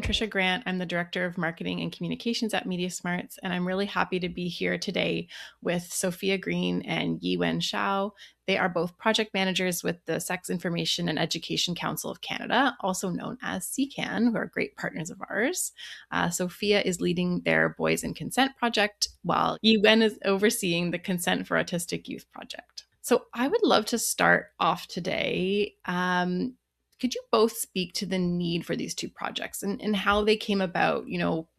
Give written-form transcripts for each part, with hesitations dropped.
Tricia Grant. I'm the Director of Marketing and Communications at MediaSmarts, and I'm really happy to be here today with Sophia Greene and Shao. They are both project managers with the Sex Information and Education Council of Canada, also known as SIECCAN, who are great partners of ours. Sophia is leading their Boys in Consent project, while Yiwen is overseeing the Consent for Autistic Youth project. So I would love to start off today. Could you both speak to the need for these two projects and how they came about?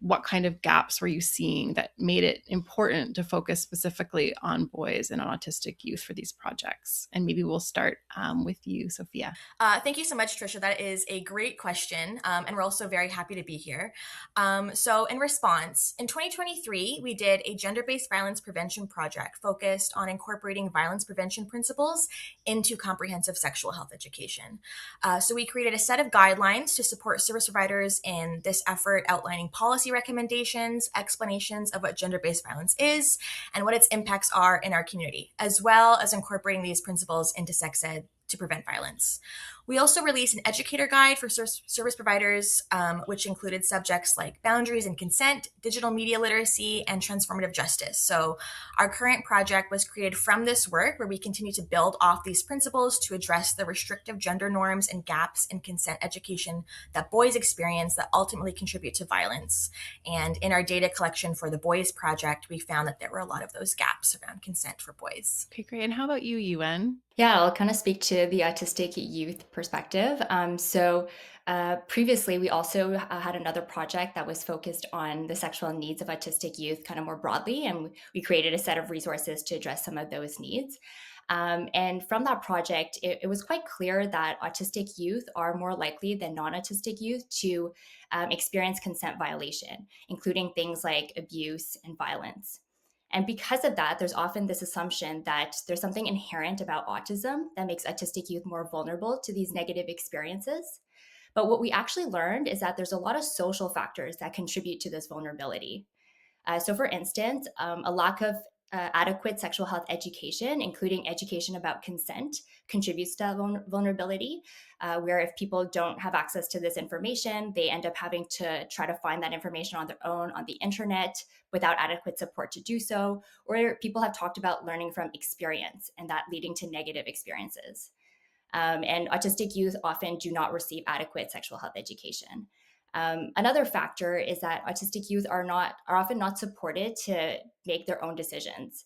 What kind of gaps were you seeing that made it important to focus specifically on boys and on autistic youth for these projects? And maybe we'll start with you, Sophia. Thank you so much, Tricia. That is a great question, and we're also very happy to be here. So in response, in 2023, we did a gender-based violence prevention project focused on incorporating violence prevention principles into comprehensive sexual health education. So we created a set of guidelines to support service providers in this effort, outlining policy recommendations, explanations of what gender-based violence is, and what its impacts are in our community, as well as incorporating these principles into sex ed to prevent violence. We also released an educator guide for service providers, which included subjects like boundaries and consent, digital media literacy, and transformative justice. So our current project was created from this work, where we continue to build off these principles to address the restrictive gender norms and gaps in consent education that boys experience that ultimately contribute to violence. And in our data collection for the boys project, we found that there were a lot of those gaps around consent for boys. Okay, great. And how about you, Yuen? Yeah, I'll kind of speak to the autistic youth perspective. Previously, we also had another project that was focused on the sexual needs of autistic youth kind of more broadly, and we created a set of resources to address some of those needs. And from that project, it was quite clear that autistic youth are more likely than non-autistic youth to experience consent violation, including things like abuse and violence. And because of that, there's often this assumption that there's something inherent about autism that makes autistic youth more vulnerable to these negative experiences. But what we actually learned is that there's a lot of social factors that contribute to this vulnerability. So for instance, a lack of adequate sexual health education, including education about consent, contributes to vulnerability, where if people don't have access to this information, they end up having to try to find that information on their own on the internet without adequate support to do so. Or people have talked about learning from experience and that leading to negative experiences. And autistic youth often do not receive adequate sexual health education. Another factor is that autistic youth are often not supported to make their own decisions.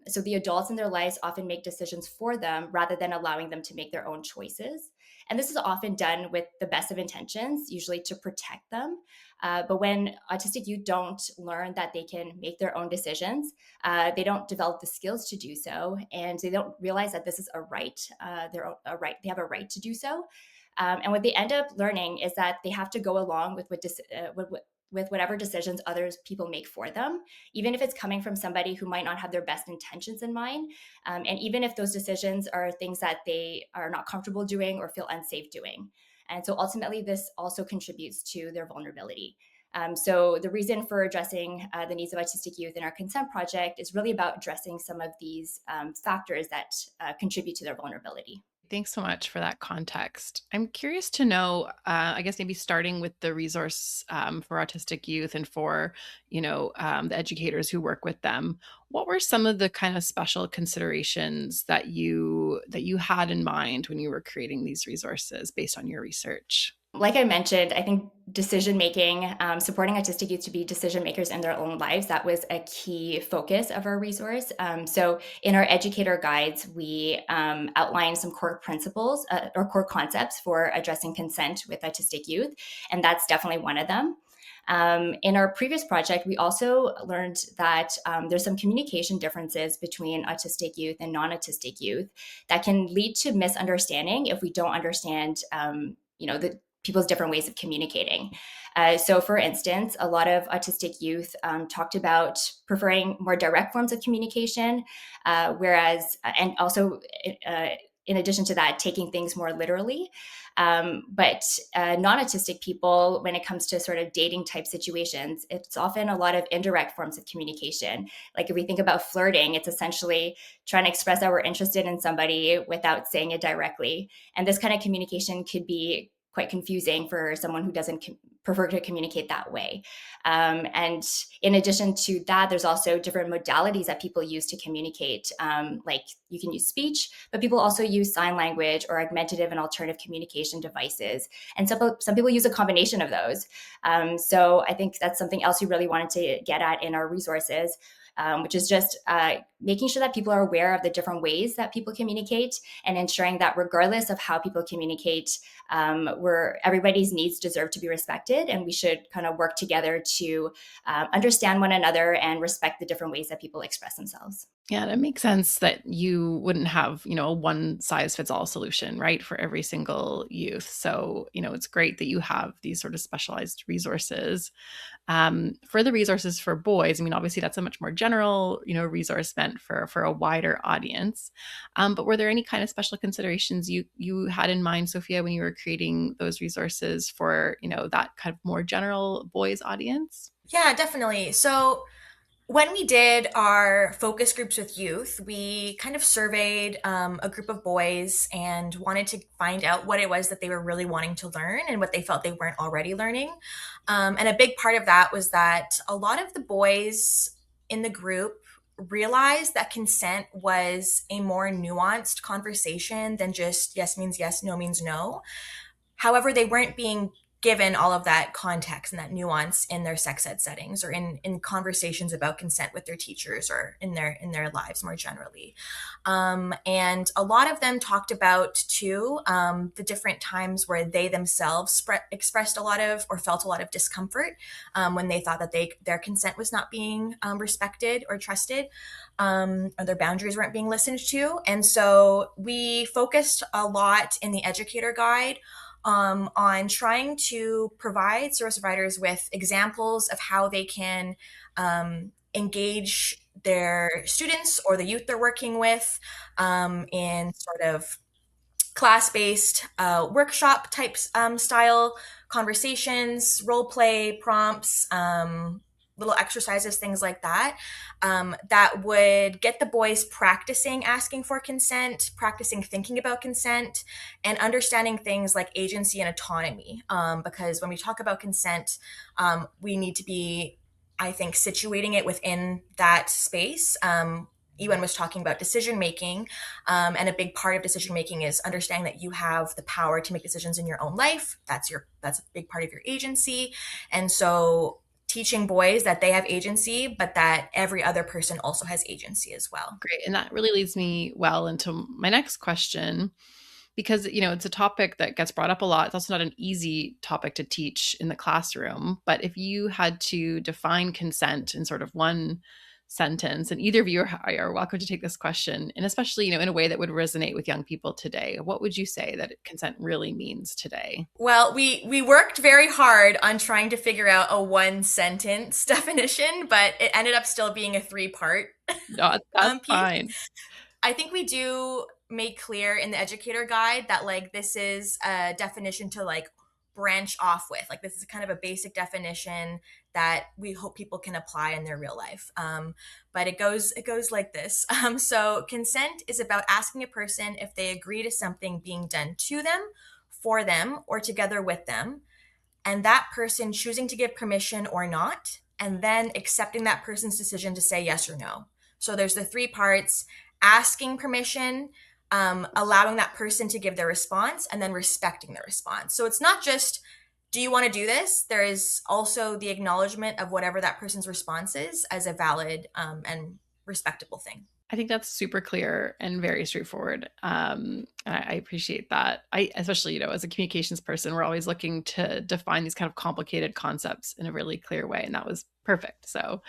So the adults in their lives often make decisions for them rather than allowing them to make their own choices. And this is often done with the best of intentions, usually to protect them. But when autistic youth don't learn that they can make their own decisions, they don't develop the skills to do so, and they don't realize that this is a right. They have a right to do so. And what they end up learning is that they have to go along with whatever decisions others people make for them, even if it's coming from somebody who might not have their best intentions in mind. And even if those decisions are things that they are not comfortable doing or feel unsafe doing. And so ultimately, this also contributes to their vulnerability. So the reason for addressing the needs of autistic youth in our consent project is really about addressing some of these factors that contribute to their vulnerability. Thanks so much for that context. I'm curious to know, I guess maybe starting with the resource for autistic youth and for, the educators who work with them. What were some of the kind of special considerations that you had in mind when you were creating these resources based on your research? Like I mentioned, I think decision-making, supporting autistic youth to be decision makers in their own lives, that was a key focus of our resource. So in our educator guides, we outlined some core principles or core concepts for addressing consent with autistic youth, and that's definitely one of them. In our previous project, we also learned that there's some communication differences between autistic youth and non-autistic youth that can lead to misunderstanding if we don't understand, the people's different ways of communicating. So for instance, a lot of autistic youth talked about preferring more direct forms of communication, and also in addition to that, taking things more literally. But non-autistic people, when it comes to sort of dating type situations, it's often a lot of indirect forms of communication. Like if we think about flirting, it's essentially trying to express that we're interested in somebody without saying it directly. And this kind of communication could be quite confusing for someone who doesn't prefer to communicate that way. And in addition to that, there's also different modalities that people use to communicate. Like you can use speech, but people also use sign language or augmentative and alternative communication devices. And some people use a combination of those. So I think that's something else we really wanted to get at in our resources. Which is just making sure that people are aware of the different ways that people communicate and ensuring that regardless of how people communicate, where everybody's needs deserve to be respected, and we should kind of work together to understand one another and respect the different ways that people express themselves. Yeah, that makes sense that you wouldn't have, a one size fits all solution, right, for every single youth. So, it's great that you have these sort of specialized resources. For the resources for boys, obviously that's a much more general, resource meant for a wider audience. But were there any kind of special considerations you had in mind, Sophia, when you were creating those resources for, that kind of more general boys audience? Yeah, definitely. So when we did our focus groups with youth, we kind of surveyed a group of boys and wanted to find out what it was that they were really wanting to learn and what they felt they weren't already learning. And a big part of that was that a lot of the boys in the group realized that consent was a more nuanced conversation than just yes means yes, no means no. However, they weren't being given all of that context and that nuance in their sex ed settings or in conversations about consent with their teachers or in their lives more generally. And a lot of them talked about too the different times where they themselves expressed a lot of or felt a lot of discomfort when they thought that their consent was not being respected or trusted, or their boundaries weren't being listened to. And so we focused a lot in the educator guide on trying to provide service providers with examples of how they can engage their students or the youth they're working with in sort of class-based workshop types style conversations, role play, prompts, little exercises, things like that, that would get the boys practicing asking for consent, practicing thinking about consent, and understanding things like agency and autonomy. Because when we talk about consent, we need to be, I think, situating it within that space. Ewan was talking about decision making, and a big part of decision making is understanding that you have the power to make decisions in your own life. That's a big part of your agency, and so teaching boys that they have agency, but that every other person also has agency as well. Great, and that really leads me well into my next question. Because, it's a topic that gets brought up a lot. It's also not an easy topic to teach in the classroom. But if you had to define consent in sort of one sentence, and either of you are welcome to take this question, and especially, in a way that would resonate with young people today, what would you say that consent really means today? Well, we worked very hard on trying to figure out a one sentence definition, but it ended up still being a 3-part No, that's piece. fine. I think we do make clear in the educator guide that this is a definition to branch off with. This is kind of a basic definition that we hope people can apply in their real life. But it goes like this. So consent is about asking a person if they agree to something being done to them, for them, or together with them, and that person choosing to give permission or not, and then accepting that person's decision to say yes or no. So there's the 3 parts: asking permission, allowing that person to give their response, and then respecting their response. So it's not just, do you want to do this? There is also the acknowledgement of whatever that person's response is as a valid and respectable thing. I think that's super clear and very straightforward. I appreciate that. I, especially, as a communications person, we're always looking to define these kind of complicated concepts in a really clear way. And that was perfect. So,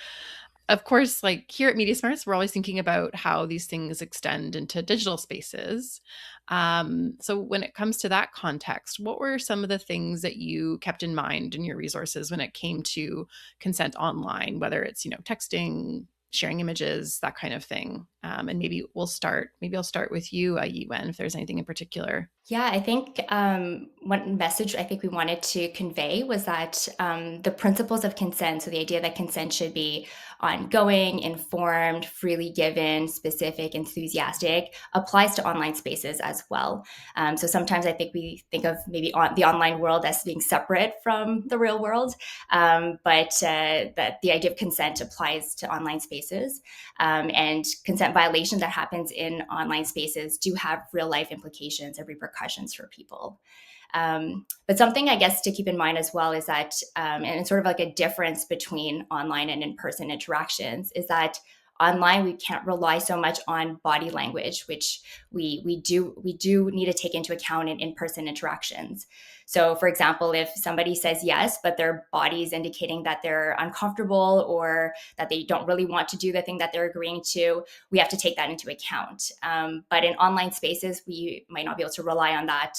of course, here at MediaSmarts, we're always thinking about how these things extend into digital spaces. So when it comes to that context, what were some of the things that you kept in mind in your resources when it came to consent online, whether it's, texting, sharing images, that kind of thing? And maybe I'll start with you, Yuen, if there's anything in particular. Yeah, I think one message I think we wanted to convey was that the principles of consent, so the idea that consent should be ongoing, informed, freely given, specific, enthusiastic, applies to online spaces as well. So sometimes I think we think of maybe the online world as being separate from the real world, but that the idea of consent applies to online spaces. And consent violation that happens in online spaces do have real life implications and repercussions for people. But something I guess to keep in mind as well is that, and it's sort of like a difference between online and in-person interactions, is that online we can't rely so much on body language, which we do need to take into account in in-person interactions. So for example, if somebody says yes, but their body is indicating that they're uncomfortable or that they don't really want to do the thing that they're agreeing to, we have to take that into account. But in online spaces, we might not be able to rely on that,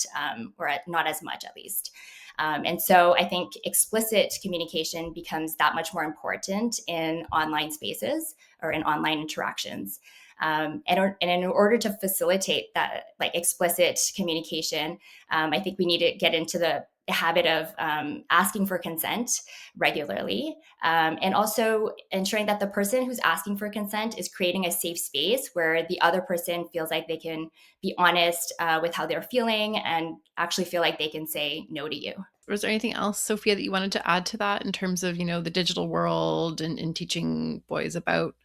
or not as much at least. And so I think explicit communication becomes that much more important in online spaces or in online interactions. And in order to facilitate that like explicit communication, I think we need to get into the habit of asking for consent regularly, and also ensuring that the person who's asking for consent is creating a safe space where the other person feels like they can be honest with how they're feeling and actually feel like they can say no to you. Was there anything else, Sophia, that you wanted to add to that in terms of, the digital world and teaching boys about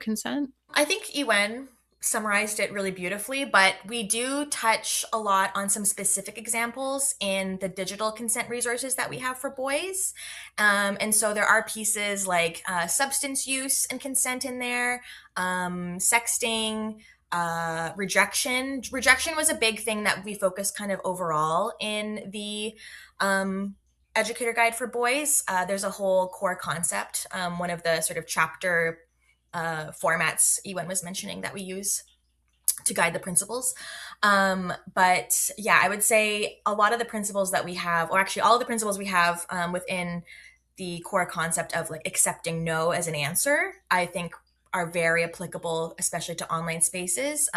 consent? I think Ewen summarized it really beautifully, but we do touch a lot on some specific examples in the digital consent resources that we have for boys. And so there are pieces like substance use and consent in there, sexting, rejection. Rejection was a big thing that we focused kind of overall in the educator guide for boys. There's a whole core concept, one of the sort of chapter formats Ewen was mentioning that we use to guide the principles. But yeah, I would say a lot of the principles that we have, or actually all of the principles we have within the core concept of like accepting no as an answer, I think are very applicable, especially to online spaces.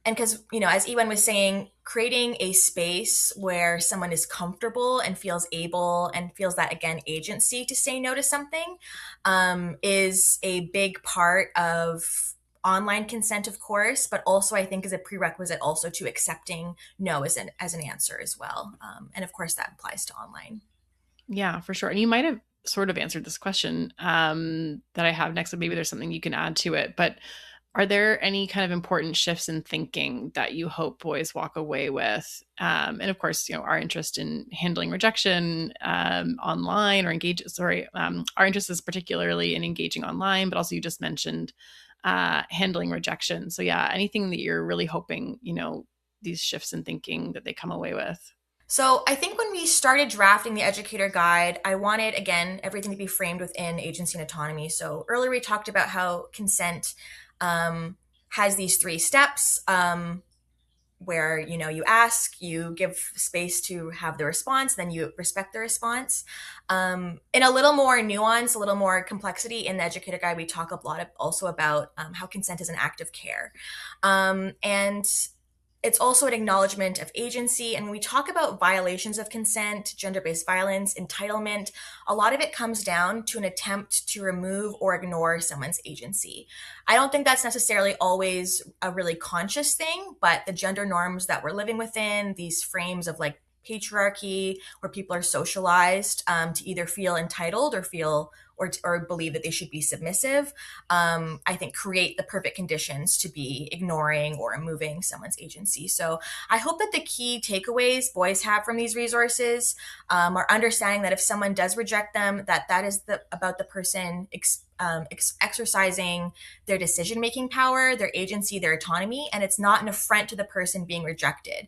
And because, as Ewen was saying, creating a space where someone is comfortable and feels able and feels that, again, agency to say no to something is a big part of online consent, of course, but also I think is a prerequisite also to accepting no as an answer as well. And of course, that applies to online. Yeah, for sure. And you might have sort of answered this question that I have next, but maybe there's something you can add to it. But are there any kind of important shifts in thinking that you hope boys walk away with? And of course, our interest in handling rejection online or our interest is particularly in engaging online, but also you just mentioned handling rejection. So yeah, anything that you're really hoping, these shifts in thinking that they come away with? So I think when we started drafting the educator guide, I wanted, again, everything to be framed within agency and autonomy. So earlier we talked about how consent has these 3 steps where, you ask, you give space to have the response, then you respect the response. In a little more nuance, a little more complexity in the educator guide, we talk a lot also about how consent is an act of care. And it's also an acknowledgement of agency. And when we talk about violations of consent, gender-based violence, entitlement, a lot of it comes down to an attempt to remove or ignore someone's agency. I don't think that's necessarily always a really conscious thing, but the gender norms that we're living within, these frames of like patriarchy, where people are socialized to either feel entitled or feel or believe that they should be submissive, I think create the perfect conditions to be ignoring or removing someone's agency. So I hope that the key takeaways boys have from these resources are understanding that if someone does reject them, that is about the person exercising their decision-making power, their agency, their autonomy, and it's not an affront to the person being rejected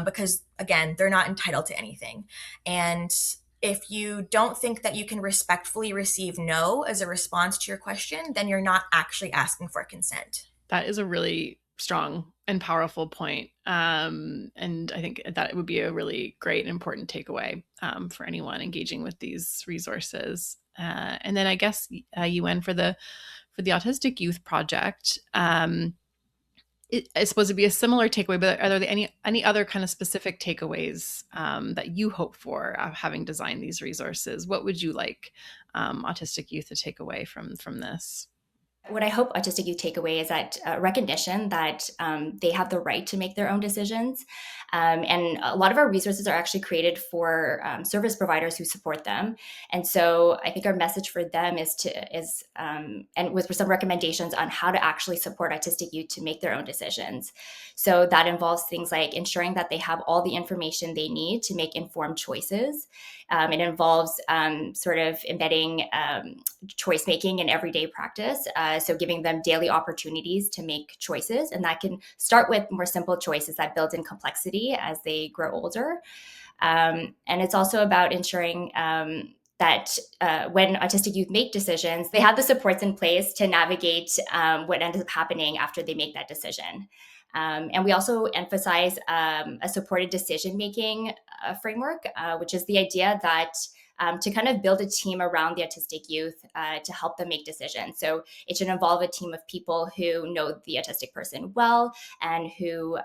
because, again, they're not entitled to anything. And if you don't think that you can respectfully receive no as a response to your question, then you're not actually asking for consent. That is a really strong and powerful point. And I think that it would be a really great and important takeaway for anyone engaging with these resources. And then I guess, Yuen, for the for the Autistic Youth Project, it's supposed to be a similar takeaway, but are there any other kind of specific takeaways that you hope for having designed these resources? What would you like autistic youth to take away from this? What I hope autistic youth take away is that recognition that they have the right to make their own decisions. And a lot of our resources are actually created for service providers who support them. And so I think our message for them and with some recommendations on how to actually support autistic youth to make their own decisions. So that involves things like ensuring that they have all the information they need to make informed choices. It involves sort of embedding choice making in everyday practice. So giving them daily opportunities to make choices. And that can start with more simple choices that build in complexity as they grow older. And it's also about ensuring that when autistic youth make decisions, they have the supports in place to navigate what ends up happening after they make that decision. And we also emphasize a supported decision-making framework, which is the idea that to kind of build a team around the autistic youth to help them make decisions. So it should involve a team of people who know the autistic person well and who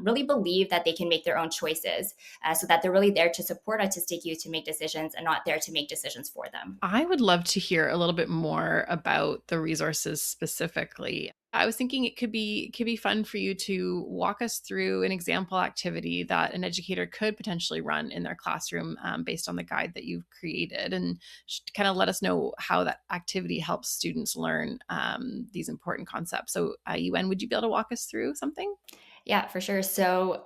really believe that they can make their own choices, so that they're really there to support autistic youth to make decisions and not there to make decisions for them. I would love to hear a little bit more about the resources specifically. I was thinking it could be fun for you to walk us through an example activity that an educator could potentially run in their classroom based on the guide that you've created, and kind of let us know how that activity helps students learn these important concepts. So, Yuen, would you be able to walk us through something? Yeah, for sure. So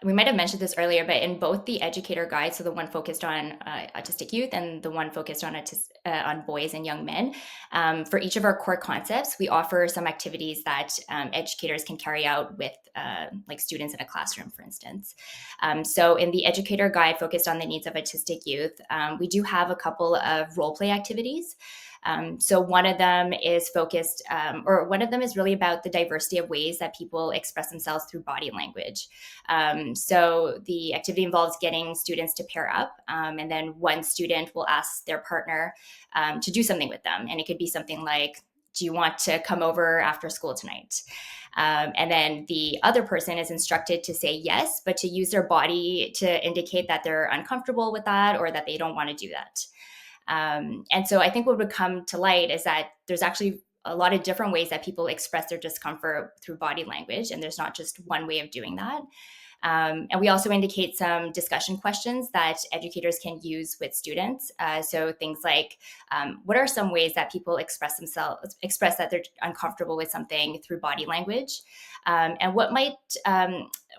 we might have mentioned this earlier, but in both the educator guide, so the one focused on autistic youth and the one focused on boys and young men, for each of our core concepts, we offer some activities that educators can carry out with like students in a classroom, for instance. So in the educator guide focused on the needs of autistic youth, we do have a couple of role play activities. So one of them is focused, or one of them is really about the diversity of ways that people express themselves through body language. So the activity involves getting students to pair up, and then one student will ask their partner to do something with them. And it could be something like, do you want to come over after school tonight? And then the other person is instructed to say yes, but to use their body to indicate that they're uncomfortable with that or that they don't want to do that. And so I think what would come to light is that there's actually a lot of different ways that people express their discomfort through body language, and there's not just one way of doing that. And we also indicate some discussion questions that educators can use with students. So things like, what are some ways that people express that they're uncomfortable with something through body language? And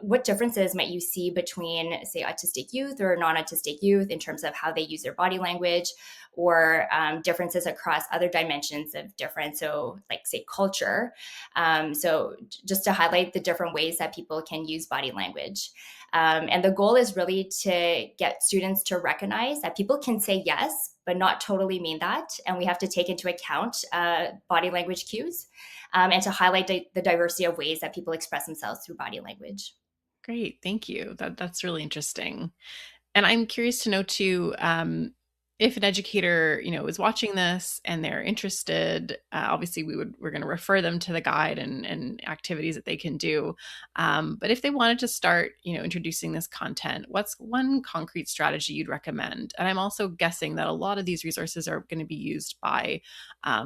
what differences might you see between, say, autistic youth or non-autistic youth in terms of how they use their body language, or differences across other dimensions of difference, so like, say, culture. So just to highlight the different ways that people can use body language. And the goal is really to get students to recognize that people can say yes, but not totally mean that. And we have to take into account body language cues, and to highlight the diversity of ways that people express themselves through body language. Great, thank you. That's really interesting. And I'm curious to know too, if an educator, is watching this and they're interested, obviously we're going to refer them to the guide and activities that they can do. But if they wanted to start, introducing this content, what's one concrete strategy you'd recommend? And I'm also guessing that a lot of these resources are going to be used by,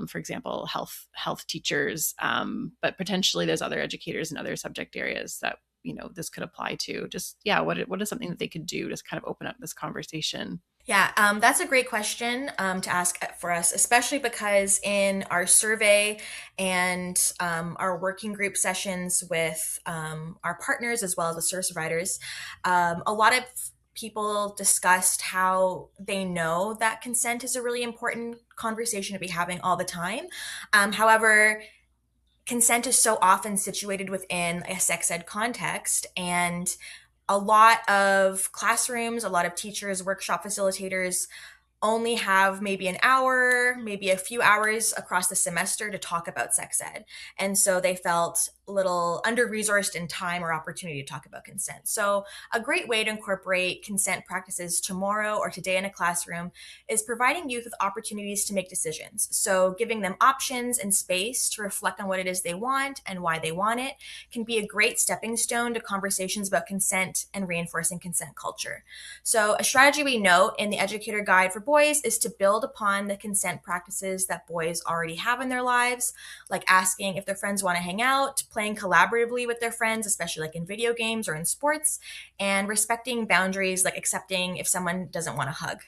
for example, health teachers, but potentially there's other educators in other subject areas that this could apply to. Just, yeah, what is something that they could do to kind of open up this conversation? Yeah, that's a great question to ask for us, especially because in our survey and our working group sessions with our partners as well as the service providers, a lot of people discussed how they know that consent is a really important conversation to be having all the time. However, consent is so often situated within a sex ed context, and a lot of classrooms, a lot of teachers, workshop facilitators only have maybe an hour, maybe a few hours across the semester to talk about sex ed. And so they felt little under-resourced in time or opportunity to talk about consent. So a great way to incorporate consent practices tomorrow or today in a classroom is providing youth with opportunities to make decisions. So giving them options and space to reflect on what it is they want and why they want it can be a great stepping stone to conversations about consent and reinforcing consent culture. So a strategy we note in the Educator Guide for Boys is to build upon the consent practices that boys already have in their lives, like asking if their friends want to hang out, playing collaboratively with their friends, especially like in video games or in sports, and respecting boundaries, like accepting if someone doesn't want to hug.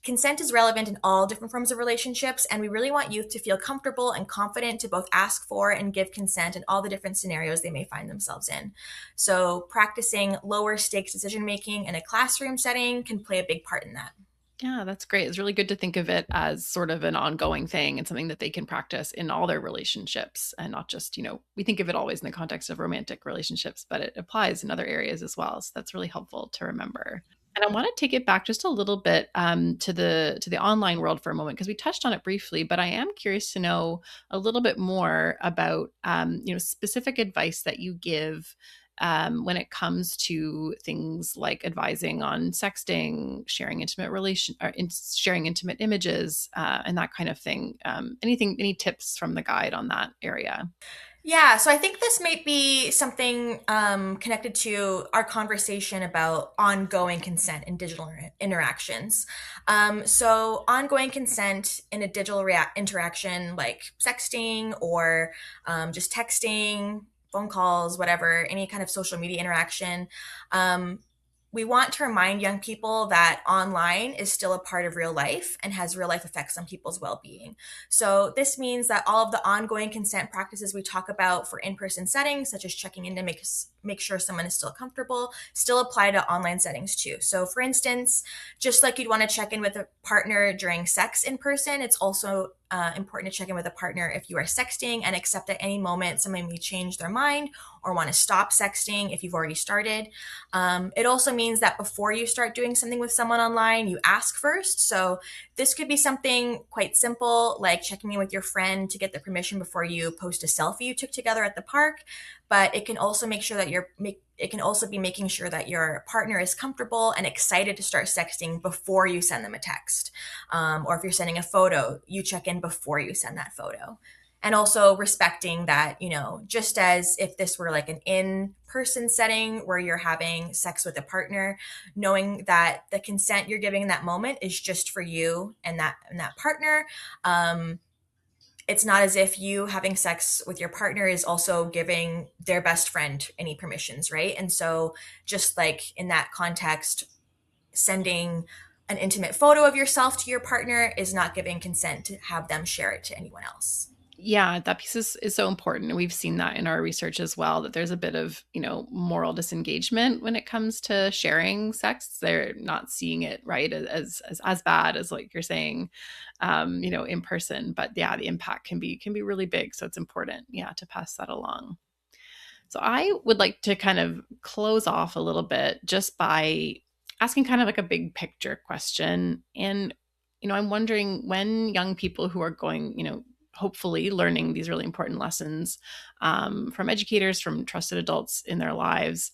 Consent is relevant in all different forms of relationships, and we really want youth to feel comfortable and confident to both ask for and give consent in all the different scenarios they may find themselves in. So practicing lower stakes decision making in a classroom setting can play a big part in that. Yeah, that's great. It's really good to think of it as sort of an ongoing thing and something that they can practice in all their relationships, and not just, we think of it always in the context of romantic relationships, but it applies in other areas as well. So that's really helpful to remember. And I want to take it back just a little bit to the online world for a moment, because we touched on it briefly, but I am curious to know a little bit more about specific advice that you give when it comes to things like advising on sexting, sharing sharing intimate images, and that kind of thing. Any tips from the guide on that area? Yeah, so I think this might be something connected to our conversation about ongoing consent in digital interactions. So, ongoing consent in a digital interaction like sexting or just texting, phone calls, whatever, any kind of social media interaction. Um, we want to remind young people that online is still a part of real life and has real life effects on people's well being. So, this means that all of the ongoing consent practices we talk about for in person settings, such as checking in to make sure someone is still comfortable, still apply to online settings too. So, for instance, just like you'd want to check in with a partner during sex in person, it's also important to check in with a partner if you are sexting and accept at any moment someone may change their mind or want to stop sexting if you've already started. It also means that before you start doing something with someone online, you ask first. So this could be something quite simple, like checking in with your friend to get the permission before you post a selfie you took together at the park. But it can also it can also be making sure that your partner is comfortable and excited to start sexting before you send them a text. Or if you're sending a photo, you check in before you send that photo. And also respecting that, just as if this were like an in-person setting where you're having sex with a partner, knowing that the consent you're giving in that moment is just for you and that partner. It's not as if you having sex with your partner is also giving their best friend any permissions, right? And so just like in that context, sending an intimate photo of yourself to your partner is not giving consent to have them share it to anyone else. Yeah, that piece is so important. We've seen that in our research as well, that there's a bit of, moral disengagement when it comes to sharing sex. They're not seeing it, right, as bad as like you're saying, in person. But yeah, the impact can be really big. So it's important, yeah, to pass that along. So I would like to kind of close off a little bit just by asking kind of like a big picture question. And, I'm wondering, when young people who are going, hopefully learning these really important lessons from educators, from trusted adults in their lives,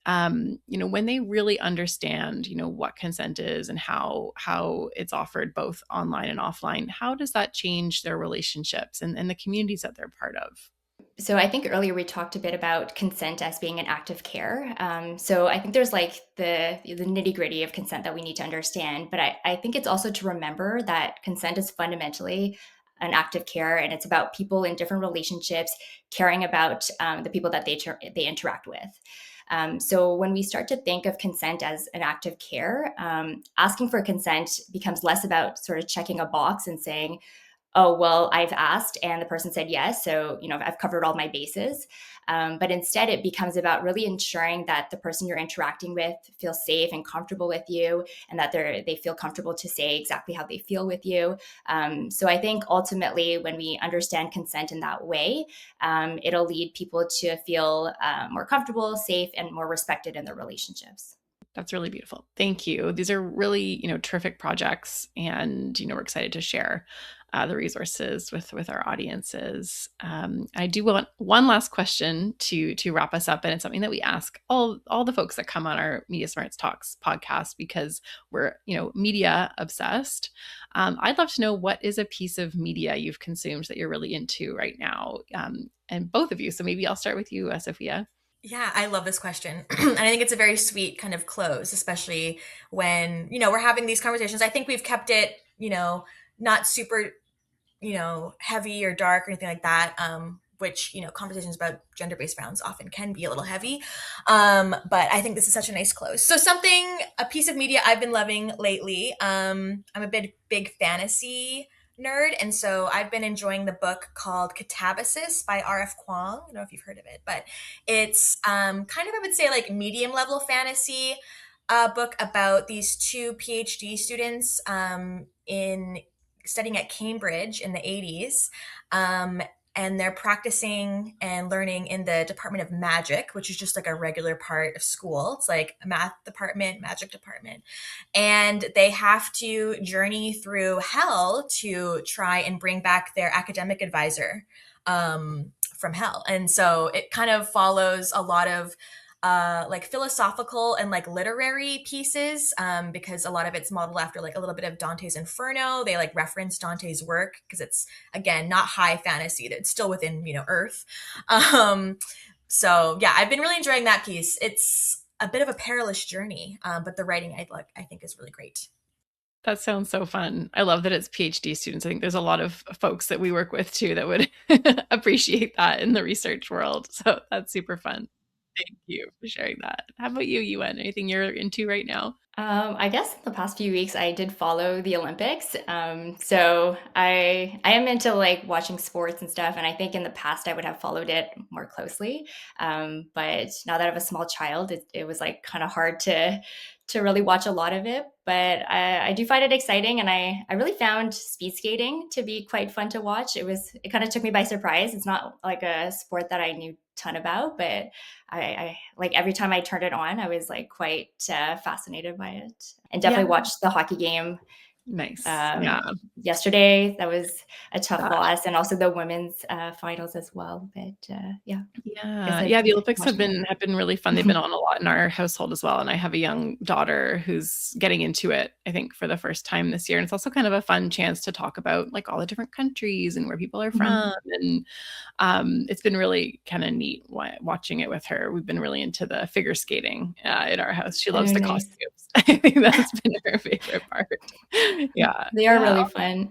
when they really understand, what consent is and how it's offered both online and offline, how does that change their relationships and the communities that they're part of? So I think earlier we talked a bit about consent as being an act of care. So I think there's like the nitty gritty of consent that we need to understand. But I think it's also to remember that consent is fundamentally an act of care, and it's about people in different relationships caring about the people that they interact with. So when we start to think of consent as an act of care, asking for consent becomes less about sort of checking a box and saying, oh, well, I've asked and the person said yes. So, I've covered all my bases. But instead, it becomes about really ensuring that the person you're interacting with feels safe and comfortable with you, and that they feel comfortable to say exactly how they feel with you. So I think ultimately, when we understand consent in that way, it'll lead people to feel more comfortable, safe, and more respected in their relationships. That's really beautiful. Thank you. These are really, terrific projects, and, we're excited to share. the resources with our audiences. I do want one last question to wrap us up, and it's something that we ask all the folks that come on our MediaSmarts Talks podcast, because we're media obsessed. I'd love to know, what is a piece of media you've consumed that you're really into right now, and both of you. So maybe I'll start with you, Sophia. Yeah, I love this question. And I think it's a very sweet kind of close, especially when, we're having these conversations. I think we've kept it, not super, heavy or dark or anything like that. Which, conversations about gender-based violence often can be a little heavy. But I think this is such a nice close. So a piece of media I've been loving lately. I'm a big fantasy nerd, and so I've been enjoying the book called Catabasis by R.F. Kuang. I don't know if you've heard of it, but it's kind of, I would say, like medium level fantasy book about these two PhD students in studying at Cambridge in the 80s. And they're practicing and learning in the Department of Magic, which is just like a regular part of school. It's like a math department, magic department. And they have to journey through hell to try and bring back their academic advisor from hell. And so it kind of follows a lot of like philosophical and like literary pieces, because a lot of it's modeled after like a little bit of Dante's Inferno. They like reference Dante's work because it's, again, not high fantasy, that's still within, Earth. So yeah, I've been really enjoying that piece. It's a bit of a perilous journey, but the writing I think is really great. That sounds so fun. I love that it's PhD students. I think there's a lot of folks that we work with too that would appreciate that in the research world. So that's super fun. Thank you for sharing that. How about you, Yuen? Anything you're into right now? I guess in the past few weeks, I did follow the Olympics. So I am into like watching sports and stuff. And I think in the past I would have followed it more closely. But now that I have a small child, it was like kind of hard to really watch a lot of it. But I do find it exciting. And I really found speed skating to be quite fun to watch. It kind of took me by surprise. It's not like a sport that I knew a ton about, but I like every time I turned it on, I was like quite fascinated by it, and definitely watched the hockey game. Nice. Yesterday, that was a tough loss, and also the women's finals as well. But the Olympics have been really fun. They've been on a lot in our household as well, and I have a young daughter who's getting into it, I think, for the first time this year. And it's also kind of a fun chance to talk about like all the different countries and where people are from, and it's been really kind of neat watching it with her. We've been really into the figure skating in our house. She loves the costumes. I think that's been her favorite part. Yeah, they are really fun.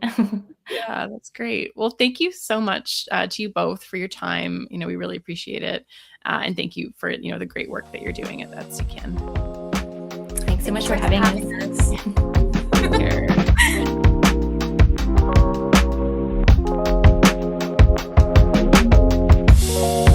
Yeah, that's great. Well, thank you so much to you both for your time. We really appreciate it, and thank you for the great work that you're doing at SIECCAN. Thanks so much for having us. Sure.